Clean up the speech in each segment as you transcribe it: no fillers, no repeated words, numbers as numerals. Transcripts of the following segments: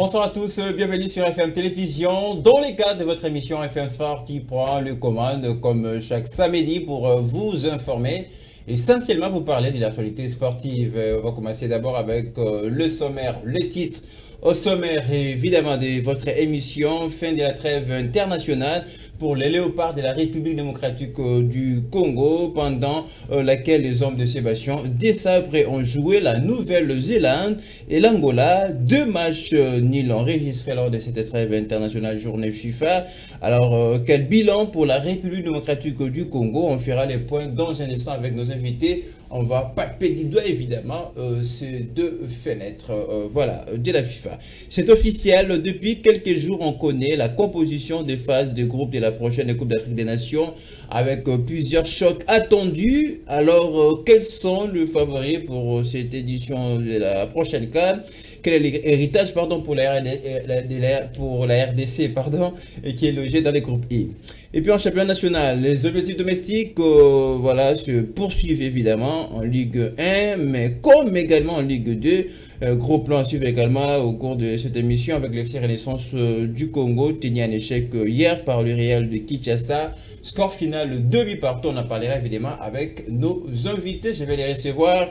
Bonsoir à tous, bienvenue sur FM Télévision, dans les cadres de votre émission FM Sport qui prend le commande comme chaque samedi pour vous informer, essentiellement vous parler de l'actualité sportive. On va commencer d'abord avec le sommaire, le titre. Au sommaire, évidemment, de votre émission, fin de la trêve internationale pour les léopards de la République démocratique du Congo, pendant laquelle les hommes de Sébastien Desabre ont joué la Nouvelle-Zélande et l'Angola. 2 matchs nuls enregistrés lors de cette trêve internationale journée FIFA. Alors, quel bilan pour la République démocratique du Congo? On fera les points dans un instant avec nos invités. On va palper du doigt, évidemment, ces 2 fenêtres voilà, de la FIFA. C'est officiel, depuis quelques jours, on connaît la composition des phases de groupe de la prochaine Coupe d'Afrique des Nations avec plusieurs chocs attendus. Alors, quels sont les favoris pour cette édition de la prochaine CAN? Quel est l'héritage pour la RDC et qui est logé dans les groupes I? Et puis en championnat national, les objectifs domestiques voilà, se poursuivent évidemment en Ligue 1, mais comme également en Ligue 2. Gros plan à suivre également au cours de cette émission avec l'FC Renaissance du Congo, tenu en échec hier par le Real de Kinshasa. Score final 2 buts partout. On en parlera évidemment avec nos invités. Je vais les recevoir.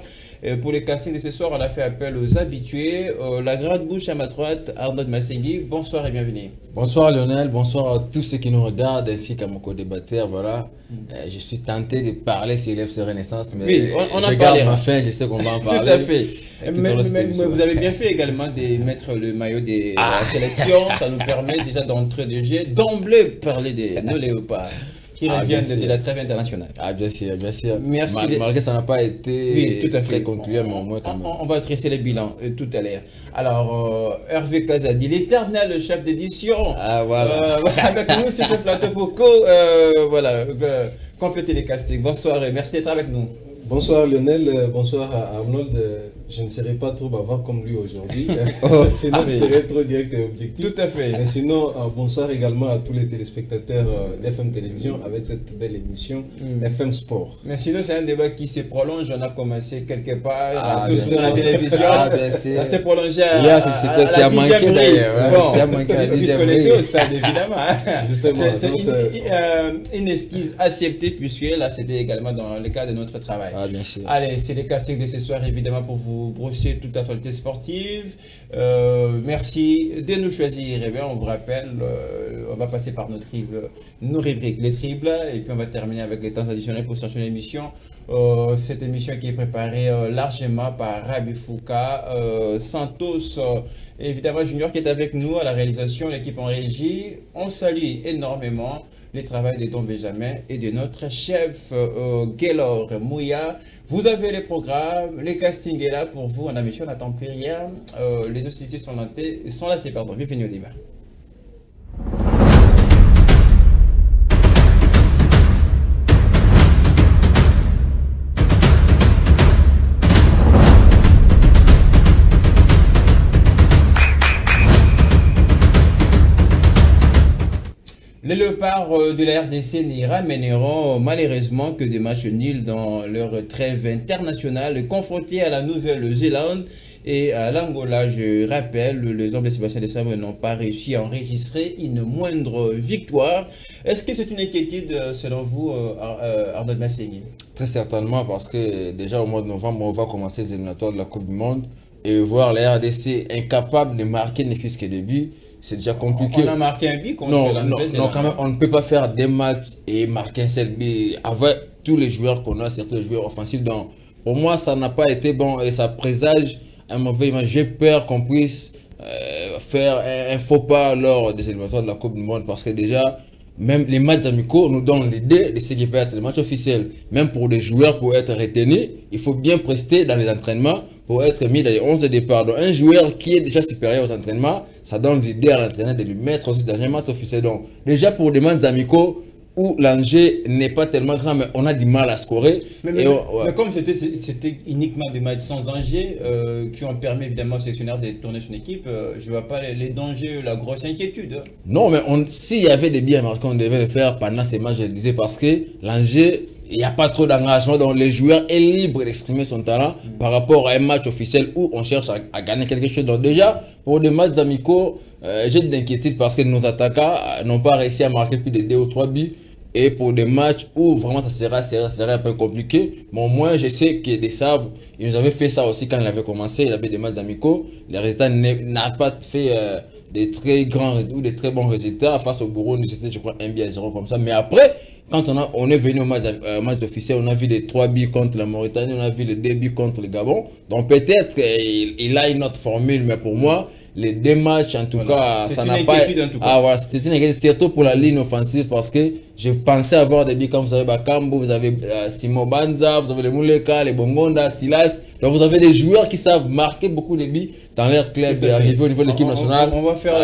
Pour les castings de ce soir, on a fait appel aux habitués. La grande bouche à ma droite, Arnaud Massengui. Bonsoir et bienvenue. Bonsoir Lionel, bonsoir à tous ceux qui nous regardent ainsi qu'à mon co-débatteur. Voilà. Je suis tenté de parler sur l'FC Renaissance, mais oui, je garde ma fin, je sais qu'on va en parler. Tout à fait. Mais vous avez bien fait également de mettre le maillot de la sélection. Ça nous permet déjà d'entrer de jeu, d'emblée parler de nos léopards qui reviennent de la trêve internationale. Ah, bien sûr, bien sûr. Merci. Malgré ça n'a pas été très concluant, mais au moins quand même. On va dresser les bilans tout à l'heure. Alors, Hervé Kazadi, l'éternel chef d'édition. Ah, voilà. Avec nous sur ce plateau pour compléter les castings. Bonsoir et merci d'être avec nous. Bonsoir Lionel, bonsoir à Arnold. Je ne serai pas trop bavard comme lui aujourd'hui, sinon je serai trop direct et objectif. Tout à fait. Mais sinon, bonsoir également à tous les téléspectateurs d'FM Télévision avec cette belle émission FM Sport. Mais sinon, c'est un débat qui se prolonge. On a commencé quelque part tous dans la télévision. Ça s'est prolongé à c'était qui a manqué d'ailleurs. Bon, qui a manqué à la 10e puisqu'on était au stade, évidemment. Justement. C'est une esquisse acceptée puisque là, c'était également dans le cadre de notre travail. Ah, bien sûr. Allez, c'est les castings de ce soir, évidemment, pour vous brosser toute l'actualité sportive. Merci de nous choisir. Et bien, on vous rappelle, on va passer par nos rubriques, les triples, et puis on va terminer avec les temps additionnels pour sortir l'émission. Cette émission qui est préparée largement par Rabi Fouka, Santos, évidemment Junior qui est avec nous à la réalisation, l'équipe en régie. On salue énormément le travail de Don Benjamin et de notre chef Gaylor Mouya. Vous avez les programmes, les castings est là pour vous en émission, on n'attend plus rien. Les hostilités sont là, c'est pardon. Bienvenue au débat. Les léopards de la RDC n'y ramèneront malheureusement que des matchs nuls dans leur trêve internationale, confrontés à la Nouvelle-Zélande et à l'Angola. Je rappelle, les hommes de Sébastien Desabre n'ont pas réussi à enregistrer une moindre victoire. Est-ce que c'est une inquiétude selon vous, Arnaud Massengui? Très certainement, parce que déjà au mois de novembre, on va commencer les éliminatoires de la Coupe du Monde et voir la RDC incapable de marquer ne fût-ce que des buts. C'est déjà compliqué. On a marqué un but contre la Nouvelle-Zélande. Non, quand même, on ne peut pas faire des matchs et marquer un seul but avec tous les joueurs qu'on a, certains joueurs offensifs. Donc, pour moi, ça n'a pas été bon et ça présage un mauvais match. J'ai peur qu'on puisse faire un faux pas lors des éliminatoires de la Coupe du Monde parce que déjà, même les matchs amicaux nous donnent l'idée de ce qui va être le match officiel. Même pour les joueurs, pour être retenus, il faut bien prester dans les entraînements pour être mis dans les 11 de départ. Donc un joueur qui est déjà supérieur aux entraînements, ça donne l'idée à l'entraîneur de lui mettre aussi dans un match officiel. Donc déjà pour des matchs amicaux où l'enjeu n'est pas tellement grand, mais on a du mal à scorer. Mais comme c'était uniquement des matchs sans enjeu qui ont permis évidemment au sélectionneur de tourner son équipe, je ne vois pas les dangers, la grosse inquiétude. Non, mais s'il y avait des biens marqués, on devait le faire pendant ces matchs, je le disais, parce que l'enjeu il n'y a pas trop d'engagement, donc le joueur est libre d'exprimer son talent par rapport à un match officiel où on cherche à gagner quelque chose. Donc déjà, pour des matchs amicaux, j'ai de l'inquiétude parce que nos attaquants n'ont pas réussi à marquer plus de 2 ou 3 buts. Et pour des matchs où vraiment ça serait un peu compliqué, mais au moins je sais que des sabres, il nous avait fait ça aussi quand il avait commencé, il avait des matchs amicaux. Les résultats n'a pas fait des très grands ou des très bons résultats. Face au Burundi, c'était je crois 1-0 comme ça. Mais après, quand on est venu au match officiel, on a vu des 3 buts contre la Mauritanie, on a vu les 2 buts contre le Gabon. Donc peut-être il a une autre formule, mais pour moi, les 2 matchs en tout cas, ça n'a pas... Ah voilà, c'était une inquiétude, surtout pour la ligne offensive parce que je pensais avoir des buts quand vous avez Bakambu, vous avez Simo Banza, vous avez les Mouleka, les Bongonda, Silas. Donc vous avez des joueurs qui savent marquer beaucoup de buts dans leur club d'arriver au niveau de l'équipe nationale. On va faire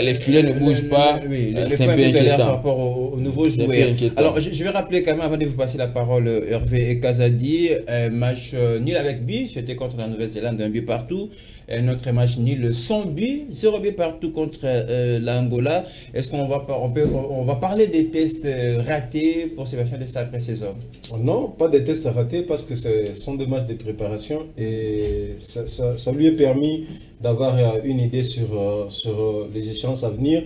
les filets ne bougent pas. Oui, c'est un peu inquiétant par rapport aux nouveaux joueurs. Alors je vais rappeler quand même avant de vous passer la parole Hervé et Kazadi, un match nul avec but, c'était contre la Nouvelle-Zélande, 1 but partout. Un autre match nul sans but, 0 but partout contre l'Angola. Est-ce qu'on va parler des tests ratés pour Sébastien Dessart après saison? Non, pas des tests ratés parce que ce sont des matchs de préparation et ça lui a permis d'avoir une idée sur les échéances à venir.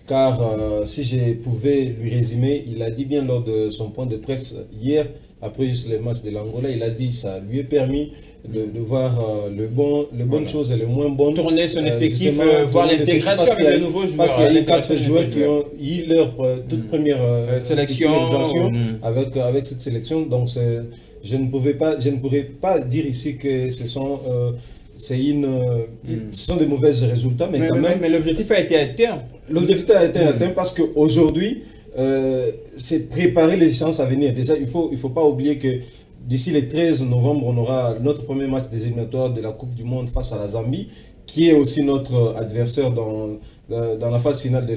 Car si je pouvais lui résumer, il a dit bien lors de son point de presse hier, après juste le match de l'Angola, il a dit ça lui a permis de voir les bonnes choses et les moins bonnes. Tourner son effectif, voir l'intégration avec les nouveaux joueurs. Parce qu'il y a eu 4 joueurs qui ont eu leur toute première sélection avec cette sélection. Donc je ne pourrais pas dire ici que ce sont des mauvais résultats, mais quand même. Mais l'objectif a été atteint. L'objectif a été atteint parce qu'aujourd'hui, c'est préparer les échéances à venir. Déjà, il faut pas oublier que d'ici le 13 novembre, on aura notre premier match des éliminatoires de la Coupe du Monde face à la Zambie, qui est aussi notre adversaire dans la phase finale de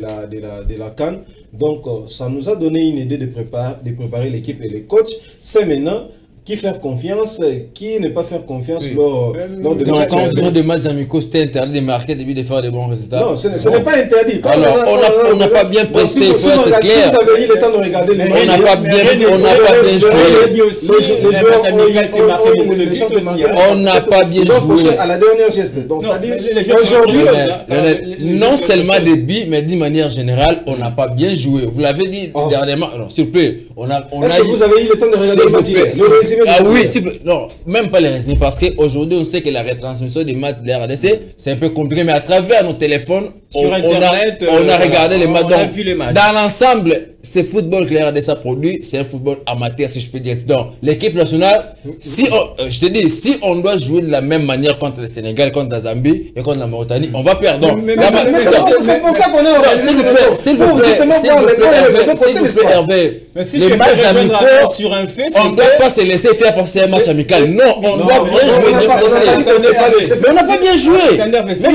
la CAN. Donc, ça nous a donné une idée de préparer l'équipe et les coachs. C'est maintenant qui faire confiance, qui ne pas faire confiance lors de matchs. Quand on des matchs amicaux, c'était interdit de marquer début de faire des bons résultats. Non, ce n'est pas interdit. Alors, on n'a pas bien pressé, il faut être clair. Si vous avez eu le temps de regarder les matchs, on n'a pas bien joué. On n'a pas bien joué. À la dernière geste. Donc, c'est-à-dire, aujourd'hui, non seulement des buts, mais d'une manière générale, on n'a pas bien joué. Vous l'avez dit dernièrement. Alors, s'il vous plaît, est-ce que vous avez eu le temps de regarder le match? Ah oui, non, même pas les résumer parce qu'aujourd'hui on sait que la retransmission des matchs de la RDC c'est un peu compliqué, mais à travers nos téléphones, sur Internet, on a regardé les matchs. On a vu les matchs. Dans l'ensemble, ce football que la RDC produit, c'est un football amateur si je peux dire. Donc l'équipe nationale, je te dis, si on doit jouer de la même manière contre le Sénégal, contre la Zambie et contre la Mauritanie, on va perdre. Mais c'est pour ça qu'on est organisé. S'il vous plaît, Hervé. Mais si je peux rejoindre sur un fait, on ne doit pas se laisser faire parce que c'est un match amical. Non, on doit bien jouer. Mais on n'a pas bien joué. Même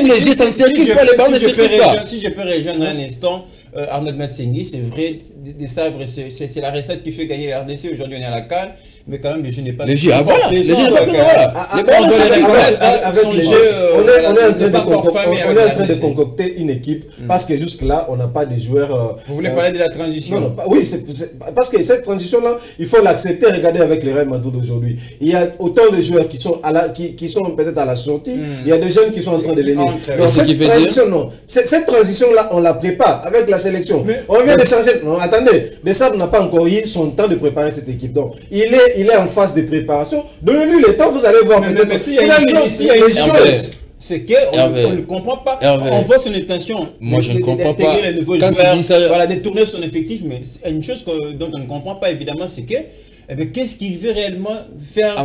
les gestes en circuit, pas les ballons ne circulent pas. Si je peux rejoindre un instant, Arnaud Massengui, c'est vrai, des sabres, c'est la recette qui fait gagner la RDC. Aujourd'hui, on est à la CAN, mais quand même, le jeu n'est pas... Le jeu, voilà. Le jeu n'est pas bien, voilà. On est en train de concocter une équipe parce que jusque-là, on n'a pas de joueurs... Vous voulez parler de la transition? Oui, parce que cette transition-là, il faut l'accepter. Regardez avec les Real Madrid d'aujourd'hui. Il y a autant de joueurs qui sont peut-être à la sortie. Il y a des jeunes qui sont en train de venir. Donc cette transition-là, on la prépare avec la sélection. On vient de changer. Non, attendez. Dessart n'a pas encore eu son temps de préparer cette équipe. Donc, il est en phase de préparation. Donnez-lui le temps, vous allez voir peut-être. Il y a une chose. C'est qu'on ne comprend pas. On voit son intention. Moi, je ne comprends pas. D'intégrer les nouveaux joueurs, voilà, de tourner son effectif. Mais une chose dont on ne comprend pas, évidemment, c'est que qu'est-ce qu'il veut réellement faire,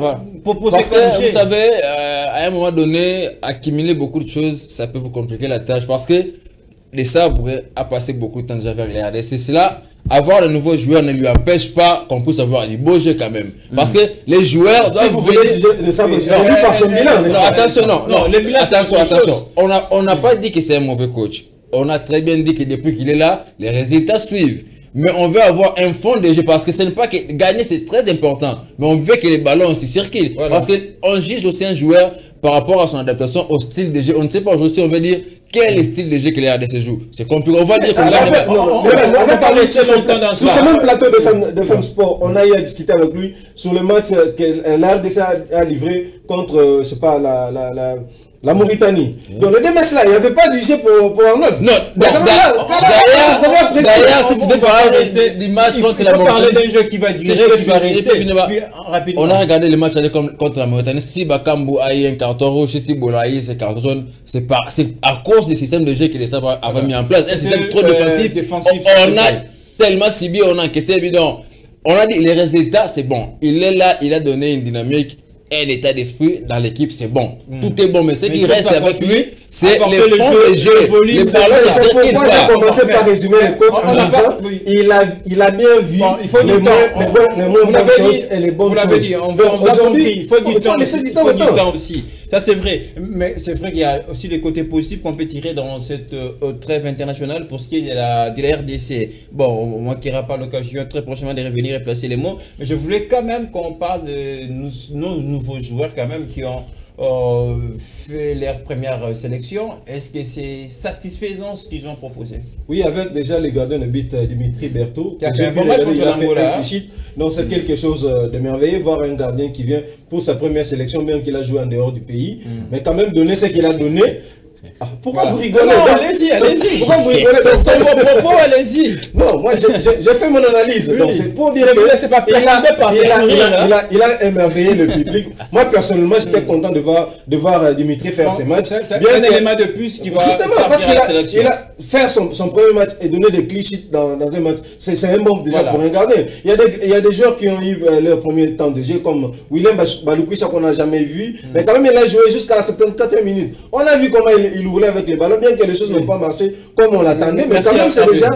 proposer comme jeu? Vous savez, à un moment donné, accumuler beaucoup de choses, ça peut vous compliquer la tâche. Parce que les sabres a passé beaucoup de temps déjà avec les RDC. C'est là, avoir de nouveaux joueurs ne lui empêche pas qu'on puisse avoir du beau jeu quand même. Parce que les joueurs doivent attention, attention. On n'a pas dit que c'est un mauvais coach. On a très bien dit que depuis qu'il est là, les résultats suivent. Mais on veut avoir un fond de jeu parce que ce n'est pas que gagner c'est très important. Mais on veut que les ballons aussi circulent. Voilà. Parce qu'on juge aussi un joueur par rapport à son adaptation au style de jeu. On ne sait pas aujourd'hui si on veut dire quel est le style de jeu que les RDC joue. C'est compliqué. On va dire que On va parler sur ce même plateau de Femme Sport, on a eu à discuter avec lui sur le match que la RDC a livré contre, je sais pas, la Mauritanie. Donc, les deux matchs là, il n'y avait pas du jeu pour Arnold. Non, d'ailleurs, si tu veux parler du match contre la Mauritanie. parler d'un jeu qui va durer, qui va rester. On a regardé le match contre la Mauritanie. Si Bakambu a eu un carton rouge, si Bolo a eu ses cartons jaunes, c'est à cause du système de jeu que les Sabres avaient mis en place. Un système trop défensif. On a tellement ciblé, on a encaissé, évidemment. On a dit les résultats, c'est bon. Il est là, il a donné une dynamique. Et l'état d'esprit dans l'équipe, c'est bon. Tout est bon, mais ce qui reste avec lui, c'est les fonds de jeu. C'est pourquoi j'ai commencé par résumer le coach en disant il a bien vu les bonnes choses et les bonnes choses. Aujourd'hui, il faut du temps aussi. Ça, c'est vrai. Mais c'est vrai qu'il y a aussi les côtés positifs qu'on peut tirer dans cette trêve internationale pour ce qui est de la RDC. Bon, on ne manquera pas l'occasion très prochainement de revenir et placer les mots. Mais je voulais quand même qu'on parle de nos nouveaux joueurs quand même qui ont fait leur première sélection. Est-ce que c'est satisfaisant ce qu'ils ont proposé? Oui, avec déjà les gardiens de but Dimitri Berthaud, qui a fait un bon match contre l'Angola. Donc c'est quelque chose de merveilleux, voir un gardien qui vient pour sa première sélection, bien qu'il a joué en dehors du pays, mais quand même donner ce qu'il a donné. Pourquoi vous rigolez? Allez-y. Pourquoi vous rigolez? C'est vos propos, allez-y. Non, moi j'ai fait mon analyse. Donc c'est pour dire il a émerveillé le public. Moi personnellement, j'étais content de voir Dimitri faire ses matchs. C'est un élément de plus qui va justement parce qu'il a fait son premier match et donné des clichés dans un match. C'est un bon déjà pour un gardien. Il y a des joueurs qui ont eu leur premier temps de jeu comme William Baloukwissa qu'on n'a jamais vu, mais quand même il a joué jusqu'à la 74e minute. On a vu comment il roulait avec les ballons, bien que les choses n'ont pas marché comme on l'attendait, mais quand même c'est déjà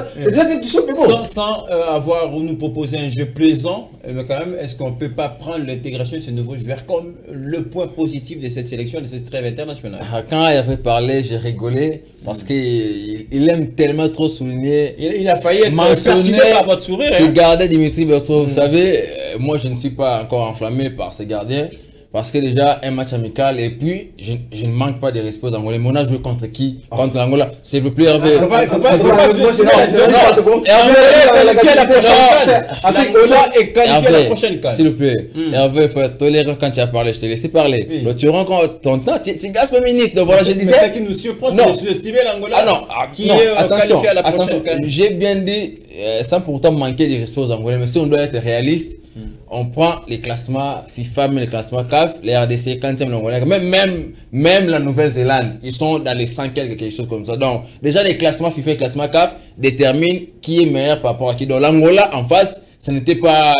quelque chose de bon. Sans avoir nous proposer un jeu plaisant, mais quand même, est-ce qu'on ne peut pas prendre l'intégration de ce nouveau joueur comme le point positif de cette sélection, de cette trêve internationale? Quand il avait parlé, j'ai rigolé parce qu'il aime tellement trop souligner. Il a failli être perturbé par votre sourire. C'est gardien Dimitri Berthaud. Vous savez, moi je ne suis pas encore enflammé par ce gardien. Parce que déjà, un match amical, et puis, je ne manque pas de respect aux Angolais. Mais on a joué contre qui? Contre l'Angola. S'il vous plaît, Hervé. Hervé qualifié à la prochaine CAN. S'il vous plaît. Hervé, il faut être tolérant quand tu as parlé. Je t'ai laissé parler. Donc, tu rencontres ton temps, tu gaspilles une minute. Donc, voilà, je disais. Mais ce qui nous surprend, c'est de sous-estimer l'Angola. Qui est qualifié à la prochaine CAN. J'ai bien dit, sans pourtant manquer de respect aux Angolais. Mais si on doit être réaliste, on prend les classements FIFA, mais les classements CAF, les RDC, quand même la Nouvelle-Zélande, ils sont dans les 100 quelque chose comme ça. Donc, déjà, les classements FIFA et les classements CAF déterminent qui est meilleur par rapport à qui. Donc, l'Angola, en face, ce n'était pas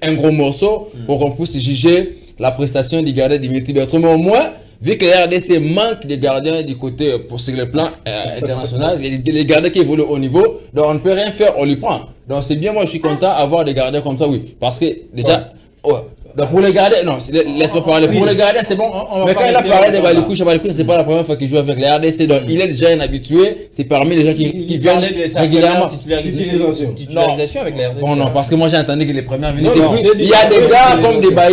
un gros morceau pour qu'on puisse juger la prestation du gardien Dimitri Berthaud. Mais au moins, vu que les RDC manquent de gardiens du côté pour sur le plan international, les gardiens qui évoluent au niveau, donc on ne peut rien faire, on les prend. Donc c'est bien, moi je suis content d'avoir des gardiens comme ça, oui. Parce que déjà, donc pour les gardiens, non, laisse-moi parler. Pour les gardiens, c'est bon. Mais quand il a parlé de Balikouche, c'est pas la première fois qu'il joue avec les RDC. Donc il est déjà un habitué. C'est parmi les gens qui viennent régulièrement. Titularisation avec les RDC. Bon, non, parce que moi j'ai entendu que les premières minutes. Il y a des gars comme des Baye,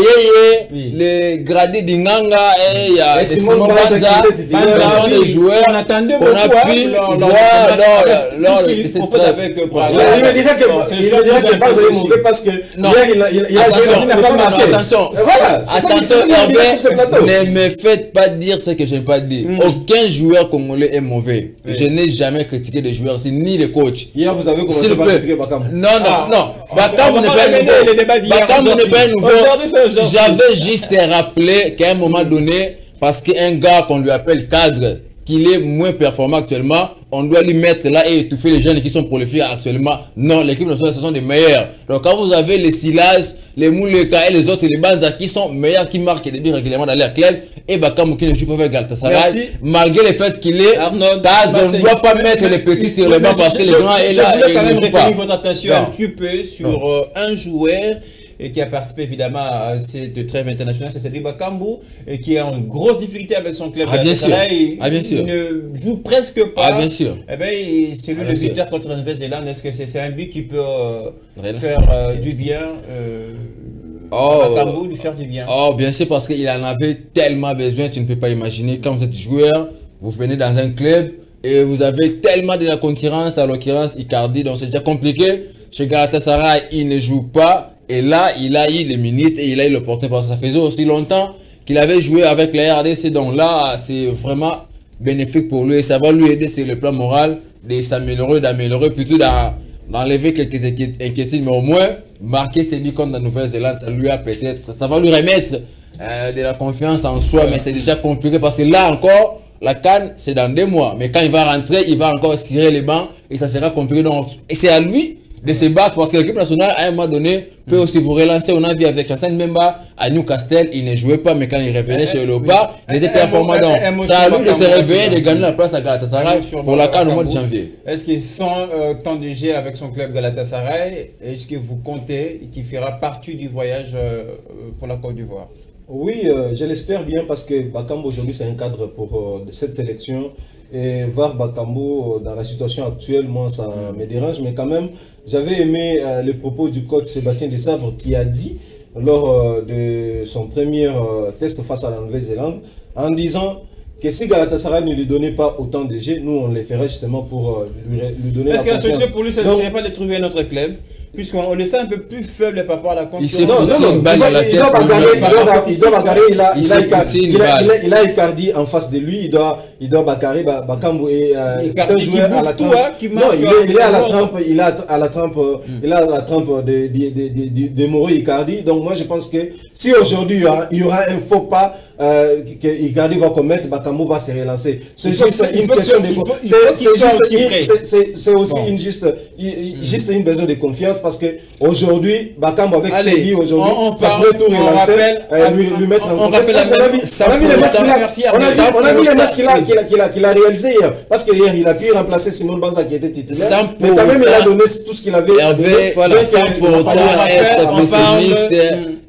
les gradés d'Inganga, et il y a des Simon Banza, des joueurs. On attendait beaucoup. On a pu voir avec Braga. Il me dirait que Banza est mauvais parce que il a joué. Attention, voilà, ne me faites pas dire ce que je n'ai pas dit. Aucun joueur congolais est mauvais. Je n'ai jamais critiqué de joueurs, c'est ni les coachs. Hier, vous avez commencé par critiquer Bakam. Non. Bakam n'est pas un nouveau. J'avais juste rappelé qu'à un moment donné, parce qu'un gars qu'on lui appelle cadre, qu'il est moins performant actuellement, on doit lui mettre là et étouffer les jeunes qui sont prolifiques actuellement. Non, l'équipe nationale, ce sont des meilleurs. Donc quand vous avez les Silas, les Mouleka et les autres, les Banza qui sont meilleurs, qui marquent des buts régulièrement dans l'air club, et Bakam qui ne joue pas avec Galatasaray, malgré le fait qu'il est cadre, on ne doit pas mettre les petits sur le banc parce que les grands est là. Je voulais quand même retenir votre attention un petit peu sur un joueur et qui a participé évidemment à cette trêve internationale, c'est Cédric Bakambu, et qui est en grosse difficulté avec son club. Bien sûr. Il ne joue presque pas. Bien sûr. Eh bien, c'est lui le buteur contre la Nouvelle-Zélande. Est-ce que c'est un but qui peut faire du bien Bakambu lui faire du bien. Oh, bien sûr, parce qu'il en avait tellement besoin, tu ne peux pas imaginer. Quand vous êtes joueur, vous venez dans un club et vous avez tellement de la concurrence, en l'occurrence Icardi, donc c'est déjà compliqué. Chez Galatasaray, il ne joue pas et là, il a eu les minutes et il a eu l'opportunité parce que ça faisait aussi longtemps qu'il avait joué avec la RDC. Donc là, c'est vraiment bénéfique pour lui et ça va lui aider sur le plan moral de s'améliorer, d'améliorer plutôt d'enlever quelques inquiétudes, mais au moins marquer ses buts contre la Nouvelle-Zélande, ça lui a peut-être, ça va lui remettre de la confiance en soi, mais c'est déjà compliqué parce que là encore, la CAN c'est dans 2 mois, mais quand il va rentrer, il va encore tirer les bancs et ça sera compliqué. Donc, et c'est à lui de se battre parce que l'équipe nationale à un moment donné peut aussi vous relancer. On a vu avec Chancel Mbemba à Newcastle, il ne jouait pas, mais quand il revenait chez Léopard, il était performant. Donc, c'est à lui de se réveiller, de gagner la place à Galatasaray pour la CAN au mois de janvier. Est-ce qu'il sent temps de jeu avec son club Galatasaray? Est-ce que vous comptez qu'il fera partie du voyage pour la Côte d'Ivoire? Oui, je l'espère bien parce que Bakambu aujourd'hui c'est un cadre pour cette sélection. Et voir Bakambu dans la situation actuelle, moi ça me dérange, mais quand même, j'avais aimé les propos du coach Sébastien Desabre qui a dit lors de son premier test face à la Nouvelle-Zélande, en disant que si Galatasaray ne lui donnait pas autant de jeux, nous on les ferait justement pour lui donner la confiance. Est-ce que la solution pour lui, ce ne serait pas de trouver un autre club? Puisqu'on le sent un peu plus faible par rapport à la concurrence. Il a Icardi en face de lui, il doit bagarrer Bakambu et c'est un joueur à la trempe. Non, il est à la trempe, il a la trempe de Moro Icardi. Donc moi je pense que si aujourd'hui il y aura un faux pas que Icardi va commettre, Bakambu va se relancer. C'est juste une question de c'est aussi une juste une besoin de confiance parce que aujourd'hui Bakambu avec ses billes aujourd'hui ça peut tout relancer, lui mettre en confiance. On a vu les matchs qu'il a réalisé hier parce que hier il a pu remplacer Simon Banza qui était titulaire, mais quand même il a donné tout ce qu'il avait. Sans pour autant être pessimiste,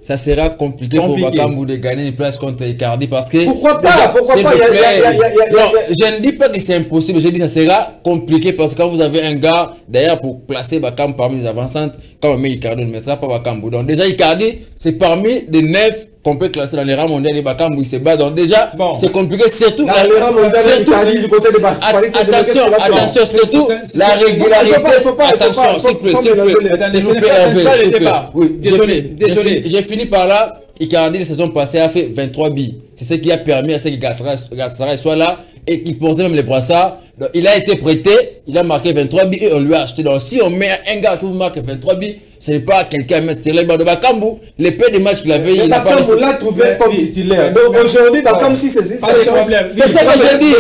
ça sera compliqué pour Bakambu de gagner une place contre Icardi parce que pourquoi pas je ne dis pas que c'est impossible, je dis que ça sera compliqué parce que quand vous avez un gars d'ailleurs pour placer Bakambu parmi les avancantes, quand on met Icardi, on ne mettra pas Bakambu. Donc déjà Icardi c'est parmi des 9 qu'on peut classer dans les rangs mondiaux et Bakambu il se bat, donc déjà c'est compliqué, surtout dans les rangs mondiaux Icardi du côté de Paris. Attention, surtout la régularité. Attention, s'il vous plaît, désolé. J'ai fini par là. Icardi la saison passée a fait 23 billes. C'est ce qui a permis à ce que Galatasaray soit là et qu'il portait même les brassards. Donc, il a été prêté, il a marqué 23 billes et on lui a acheté. Donc si on met un gars qui vous marque 23 billes, ce n'est pas quelqu'un à mettre sur les bancs de Bakambu. Les peu de matchs qu'il avait, il n'a pas laissé. Bakambu l'a trouvé comme titulaire. Donc aujourd'hui, Bakambu, si c'est ça que j'ai dit.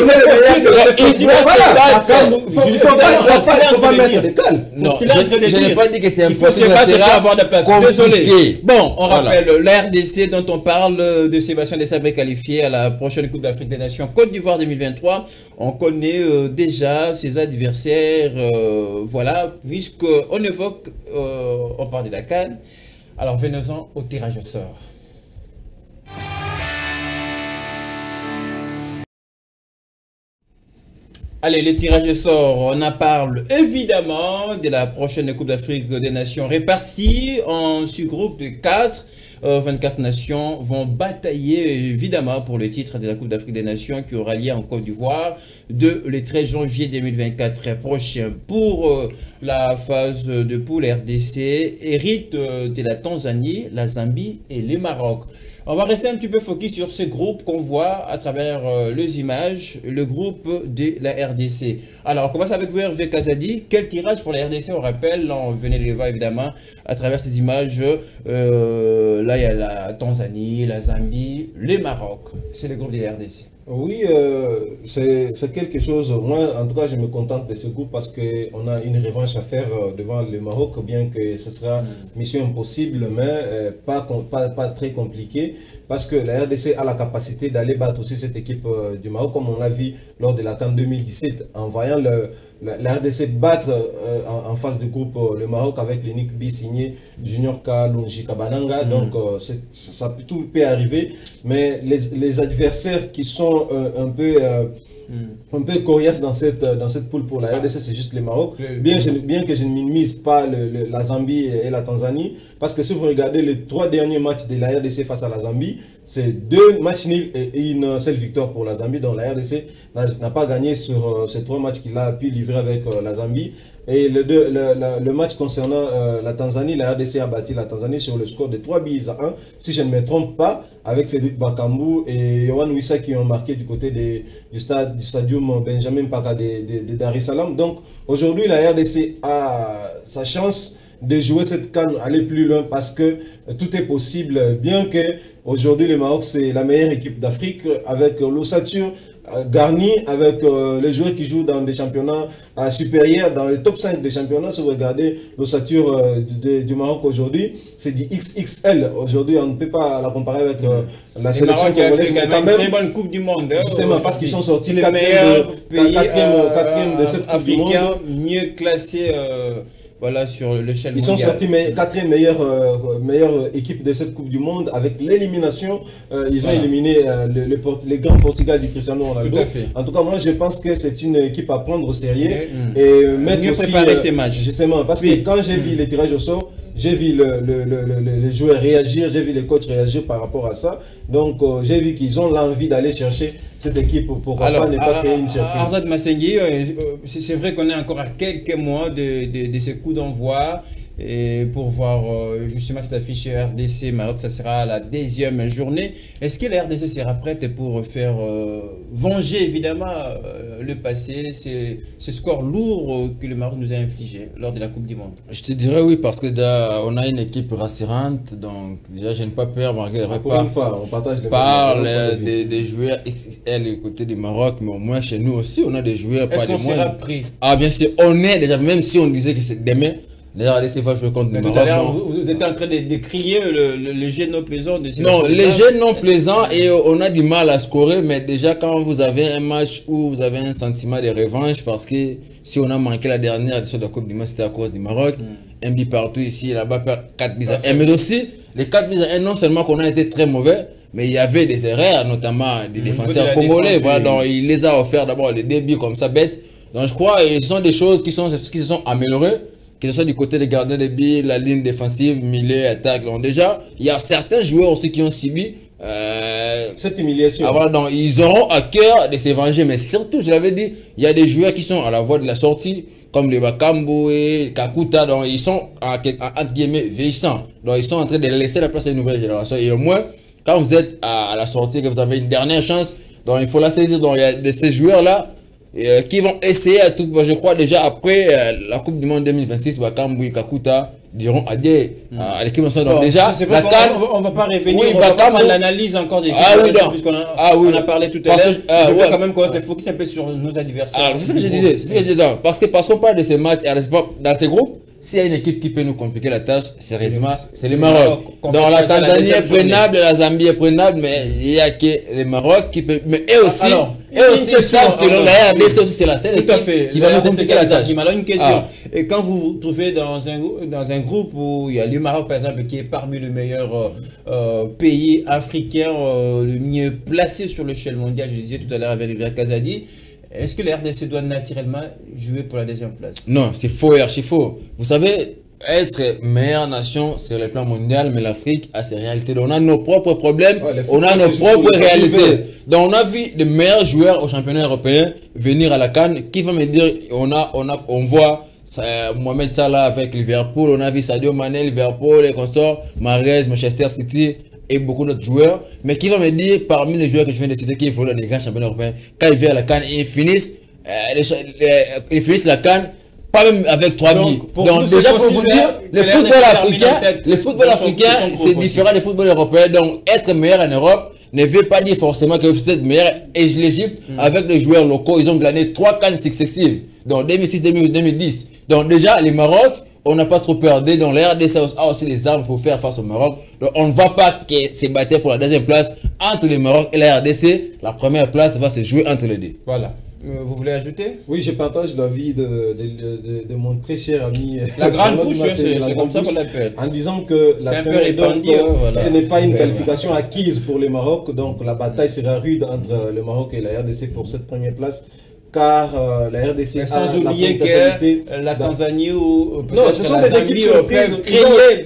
Il ne faut pas mettre de calme. Je n'ai pas dit que c'est impossible. Il faut avoir de place. Désolé. Bon, on rappelle la RDC dont on parle de Sébastien Desabre qualifié à la prochaine Coupe d'Afrique des Nations Côte d'Ivoire 2023. On connaît déjà ses adversaires. Voilà, puisqu'on évoque, on parle de la CAN. Alors venons-en au tirage au sort. Allez, le tirage au sort, on en parle évidemment de la prochaine Coupe d'Afrique des Nations répartie en sous-groupes de 4. 24 nations vont batailler évidemment pour le titre de la Coupe d'Afrique des Nations qui aura lieu en Côte d'Ivoire le 13 janvier 2024 prochain. Pour la phase de poule, RDC hérite de la Tanzanie, la Zambie et le Maroc. On va rester un petit peu focus sur ce groupe qu'on voit à travers les images, le groupe de la RDC. Alors, on commence avec vous, Hervé Kazadi. Quel tirage pour la RDC? On rappelle, on venait de les voir évidemment à travers ces images. Là, il y a la Tanzanie, la Zambie, le Maroc. C'est le groupe de la RDC. Oui, c'est quelque chose. Moi, en tout cas, je me contente de ce groupe parce qu'on a une revanche à faire devant le Maroc, bien que ce sera mission impossible, mais pas très compliqué. Parce que la RDC a la capacité d'aller battre aussi cette équipe du Maroc, comme on l'a vu lors de la CAN 2017, en voyant la RDC battre en phase de groupe le Maroc avec l'unique but signé Junior Kalonji Kabananga. Donc tout peut arriver, mais les adversaires qui sont un peu un peu coriace dans cette poule pour la RDC, c'est juste le Maroc. Bien que je ne minimise pas la Zambie et la Tanzanie, parce que si vous regardez les 3 derniers matchs de la RDC face à la Zambie, c'est 2 matchs nuls et une seule victoire pour la Zambie. Donc la RDC n'a pas gagné sur ces 3 matchs qu'il a pu livrer avec la Zambie. Et le match concernant la Tanzanie, la RDC a battu la Tanzanie sur le score de 3-1, si je ne me trompe pas, avec Cédric Bakambu et Yohan Wissa qui ont marqué du côté du stadium Benjamin Paka de Dar es Salaam. Donc aujourd'hui, la RDC a sa chance de jouer cette CAN, aller plus loin, parce que tout est possible, bien que aujourd'hui le Maroc c'est la meilleure équipe d'Afrique, avec l'ossature garni, avec les joueurs qui jouent dans des championnats supérieurs, dans le top 5 des championnats. Si vous regardez l'ossature du Maroc aujourd'hui, c'est du XXL. Aujourd'hui, on ne peut pas la comparer avec la sélection congolaise. Mais quand même une très bonne Coupe du Monde. Justement, parce qu'ils sont sortis le meilleur pays quatrième de cette Coupe du Monde. Mieux classé. Voilà, sur l'échelle mondiale. Ils sont sortis 4e meilleure équipe de cette Coupe du Monde avec l'élimination. Ils ont éliminé les grands Portugal du Cristiano Ronaldo. En tout cas, moi je pense que c'est une équipe à prendre au sérieux et mettre mieux aussi préparer ces matchs. Justement, parce que quand j'ai vu les tirages au sort, j'ai vu les joueurs réagir, j'ai vu les coachs réagir par rapport à ça. Donc j'ai vu qu'ils ont l'envie d'aller chercher cette équipe pour pas créer une surprise. Arzad Massengui, c'est vrai qu'on est encore à quelques mois de ce coup d'envoi. Et pour voir justement cette affiche RDC Maroc, ça sera la 10e journée. Est-ce que la RDC sera prête pour faire venger évidemment le passé, ce score lourd que le Maroc nous a infligé lors de la Coupe du Monde? Je te dirais oui, parce que on a une équipe rassurante, donc déjà je n'ai pas peur malgré le Pour une fois, on partage les parle des joueurs XXL du côté du Maroc, mais au moins chez nous aussi on a des joueurs pas des moindres. Est-ce qu'on sera pris? Ah bien sûr, on est déjà, même si on disait que c'est demain. D'ailleurs, RDC va jouer contre le Maroc. Tout à l'heure, vous êtes en train de crier le jet non plaisant de ces non, les jets non plaisants et on a du mal à scorer, mais déjà quand vous avez un match où vous avez un sentiment de revanche, parce que si on a manqué la dernière édition de la Coupe du Monde, c'était à cause du Maroc. Un but partout ici, là-bas, 4-1. Mais aussi, les 4-1, non seulement qu'on a été très mauvais, mais il y avait des erreurs, notamment des défenseurs congolais. Voilà, donc il les a offert d'abord les débuts comme ça, bêtes. Donc je crois que ce sont des choses qui se sont améliorées. Que ce soit du côté des gardiens de but, la ligne défensive, milieu, attaque. Donc déjà, il y a certains joueurs aussi qui ont subi cette humiliation. Voilà, donc ils auront à cœur de se venger. Mais surtout, je l'avais dit, il y a des joueurs qui sont à la voie de la sortie, comme les Bakambu et Kakuta. Donc ils sont, entre guillemets, vieillissants. Donc ils sont en train de laisser la place à une nouvelle génération. Et au moins, quand vous êtes à la sortie, que vous avez une dernière chance, donc il faut la saisir. Donc il y a de ces joueurs-là qui vont essayer à tout. Je crois déjà après la Coupe du Monde 2026, Bakambu et Kakuta diront adieu à l'équipe nationale. Donc déjà, la CAN, on va pas revenir, on va pas l'analyse encore des puisqu'on a parlé tout à l'heure. Je veux quand même qu'on se focus un peu sur nos adversaires. C'est ce que je disais, parce qu'on parle de ces matchs dans ces groupes. S'il y a une équipe qui peut nous compliquer la tâche, sérieusement, c'est le Maroc. Donc la Tanzanie est prenable, la Zambie est prenable, mais il n'y a que le Maroc qui peut. Mais eux aussi, ils savent que la RDC aussi c'est la seule équipe qui va nous compliquer la tâche. Alors une question, et quand vous vous trouvez dans un groupe où il y a le Maroc par exemple qui est parmi les meilleurs pays africains, le mieux placé sur l'échelle mondiale, je disais tout à l'heure avec Rivière Kazadi, est-ce que la RDC doit naturellement jouer pour la 2e place? Non, c'est faux et archi faux. Vous savez, être meilleure nation sur le plan mondial, mais l'Afrique a ses réalités. Donc, on a nos propres problèmes, on a nos propres réalités. Donc on a vu les meilleurs joueurs au championnat européen venir à la CAN. Qui va me dire, on voit Mohamed Salah avec Liverpool, on a vu Sadio Mané, Liverpool et consorts, Mahrez, Manchester City et beaucoup d'autres joueurs. Mais qui va me dire, parmi les joueurs que je viens de citer, qui évoluent dans les grands championnats européens, quand ils viennent à la CAN, ils finissent la CAN, pas même avec 3 buts. Donc déjà pour vous dire, le football africain, c'est différent du football européen. Donc être meilleur en Europe ne veut pas dire forcément que vous êtes meilleur. Et l'Égypte, avec les joueurs locaux, ils ont gagné 3 CAN successives. Donc 2006, 2008, 2010. Donc déjà, les Maroc, on n'a pas trop perdu. Donc la RDC a aussi les armes pour faire face au Maroc. Donc on ne voit pas que c'est battu pour la 2e place entre le Maroc et la RDC. La 1re place va se jouer entre les deux. Voilà. Vous voulez ajouter? Oui, je partage l'avis de mon très cher ami. La grande Arnaud bouche, Dumas, c'est comme ça qu'on l'appelle. En disant que C'est un peu répandu, voilà. ce n'est pas une qualification acquise pour le Maroc, donc la bataille sera rude entre le Maroc et la RDC pour cette première place. Car la RDC Mais a sans la oublier potentialité que la Tanzanie ou non, ce sont des équipes surprises.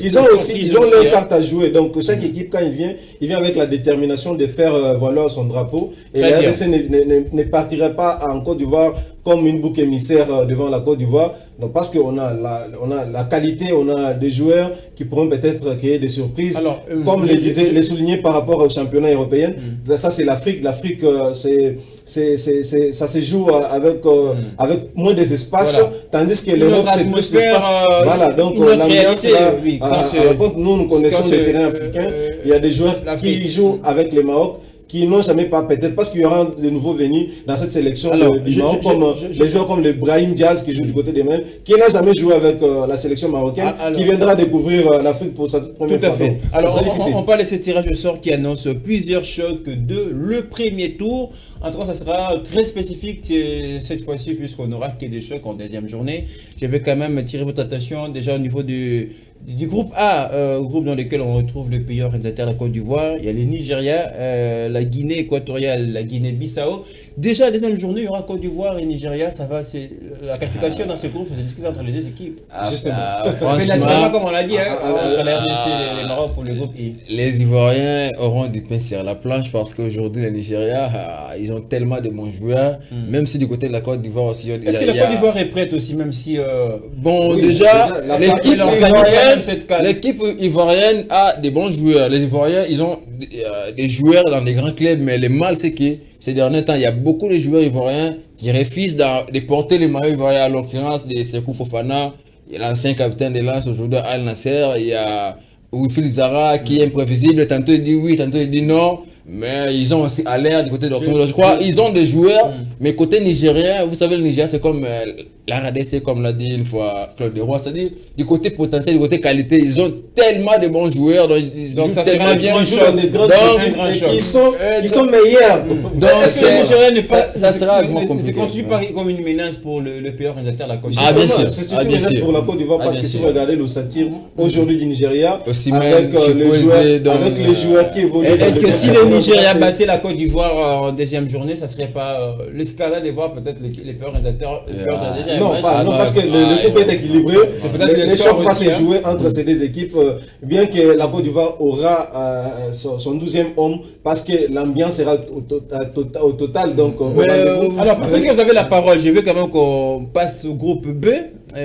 Ils ont aussi leur carte à jouer. Donc chaque équipe, quand il vient avec la détermination de faire valoir son drapeau. Et la RDC ne partirait pas en Côte d'Ivoire comme une bouc émissaire devant la Côte d'Ivoire. Donc parce qu'on a la qualité, on a des joueurs qui pourront peut-être créer des surprises. Alors, comme les souligner par rapport au championnat européen. Ça c'est l'Afrique. L'Afrique ça se joue avec moins des espaces, voilà. Tandis que l'Europe c'est plus d'espace. Voilà, donc l'ambiance nous connaissons les terrains africains. Il y a des joueurs qui jouent avec les Maroc qui n'ont jamais pas, peut-être parce qu'il y aura de nouveaux venus dans cette sélection du Maroc, comme des joueurs comme le Brahim Diaz qui joue du côté des Mali, qui n'a jamais joué avec la sélection marocaine, qui viendra découvrir l'Afrique pour sa toute première fois. Tout à fait. Alors, on parle de ce tirage au sort qui annonce plusieurs chocs de le premier tour. En tout cas, ça sera très spécifique cette fois-ci, puisqu'on aura que des chocs en deuxième journée. Je vais quand même tirer votre attention déjà au niveau du groupe A, groupe dans lequel on retrouve le pays organisateur, la Côte d'Ivoire. Il y a le Nigeria, la Guinée équatoriale, la Guinée-Bissau. Déjà, la deuxième journée, il y aura Côte d'Ivoire et Nigeria. Ça va, c'est la qualification dans ce groupe, c'est discuté entre les deux équipes. Franchement, comme on l'a dit, entre la RDC et les Maroc pour le groupe I. Les Ivoiriens auront du pain sur la planche parce qu'aujourd'hui, le Nigeria, ils ont tellement de bons joueurs. Même si du côté de la Côte d'Ivoire aussi. Est-ce que la Côte d'Ivoire est prête aussi, même si. Bon, oui, déjà l'équipe ivoirienne a des bons joueurs. Les Ivoiriens, ils ont des joueurs dans des grands clubs, mais le mal, c'est que ces derniers temps, il y a beaucoup de joueurs ivoiriens qui refusent de porter les maillots ivoiriens, à l'occurrence de Sekou Fofana, l'ancien capitaine de Lens, aujourd'hui à Al Nasser. Il y a Wilfried Zaha qui est imprévisible, tantôt il dit oui, tantôt il dit non. Mais ils ont aussi à l'air du côté de Dortmund. Je crois ils ont des joueurs, mais côté nigérien, vous savez, le Nigeria, c'est comme la RDC, comme l'a dit une fois Claude Leroy, c'est-à-dire du côté potentiel, du côté qualité, ils ont tellement de bons joueurs, donc ça tellement bien, ils jouent dans des grands qui sont meilleurs. Donc est-ce que le Nigeria n'est pas, ça sera c'est conçu comme une menace pour le pays organisateur de la Côte d'Ivoire? Ah bien sûr, c'est une menace pour la Côte d'Ivoire parce que si vous regardez le satire aujourd'hui du Nigeria, avec les joueurs qui évoluent. Est-ce que si le Nigeria battait la Côte d'Ivoire en deuxième journée, ça serait pas le scandale de voir peut-être les pays organisateurs? Non, parce que le groupe est équilibré. Les chocs vont se jouer entre ces deux équipes, bien que la Côte d'Ivoire aura son 12e homme, parce que l'ambiance sera au total. Donc, alors, puisque vous avez la parole, je veux quand même qu'on passe au groupe B,